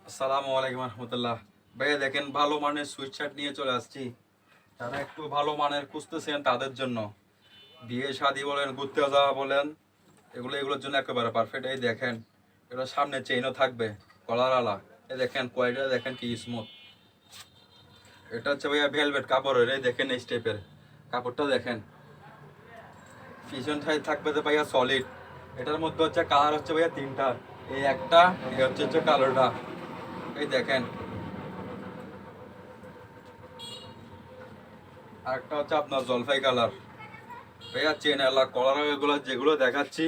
আসসালামু আলাইকুম রহমতুল্লাহ। ভাইয়া দেখেন, ভালো মানের সুইট শার্ট নিয়ে চলে আসছি। যারা একটু ভালো মানের খুঁজতেছেন তাদের জন্য, বিয়ে শাদী বলেন, ঘুরতে যাওয়া বলেন, এগুলোর জন্য একেবারে পারফেক্ট। এই দেখেন, এগুলো সামনে চেইনও থাকবে, কলার আলা। এই দেখেন কোয়ালিটিটা দেখেন কি স্মুথ। এটা হচ্ছে ভাইয়া ভেলভেট কাপড়ের। এই দেখেন এই স্টেপের কাপড়টা দেখেন, পিছন সাইড থাকবে যে ভাইয়া সলিড। এটার মধ্যে হচ্ছে কালার হচ্ছে ভাইয়া তিনটা। এই একটা, এই হচ্ছে কালারটা। এই দেখেন, আরেকটা হচ্ছে আপনার জলপাই কালার। ভাইয়া চেন এলা কলার এগুলো যেগুলো দেখাচ্ছি,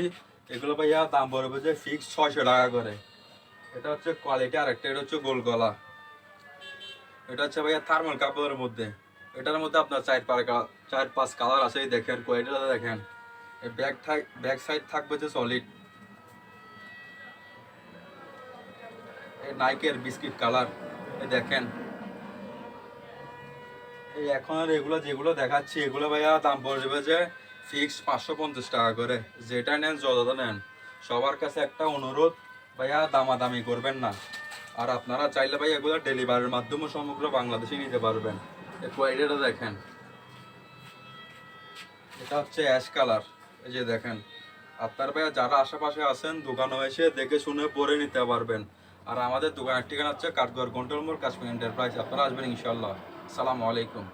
এগুলো ভাইয়া দাম পড়বে যে ফিক্স 600 টাকা করে। এটা হচ্ছে কোয়ালিটি। আর একটা এটা হচ্ছে গোল গলা। এটা হচ্ছে ভাইয়া থার্মাল কাপড়ের মধ্যে। এটার মধ্যে আপনার চার পাঁচ কালার আছে। এই দেখেন কোয়ালিটিটা দেখেন। এই ব্যাক সাইড থাকবে যে সলিড। এই নাইকের বিস্কিট কালার। এই দেখেন, এই এখন আর এগুলো যেগুলো দেখাচ্ছি এগুলো ভাইয়া দাম পড়বে যে ফিক্স 550 টাকা করে। যেটা নেন যতটা নেন, সবার কাছে একটা অনুরোধ, ভাইয়া দামাদামি করবেন না। আর আপনারা চাইলে ভাই এগুলো ডেলিভারির মাধ্যমে সমগ্র বাংলাদেশে নিতে পারবেন। এই কোয়ালিটিটা দেখেন। এটা হচ্ছে অ্যাশ কালার। এই যে দেখেন, আপনার ভাইয়া যারা আশেপাশে আছেন দোকানে এসে দেখে শুনে পরে নিতে পারবেন। আর আমাদের দোকানের ঠিকানা হচ্ছে কাঠগড় কন্ট্রোল মোড়, কাশ্মীর এন্টারপ্রাইজ। আপনারা আসবেন ইনশাল্লাহ। আসসালামু আলাইকুম।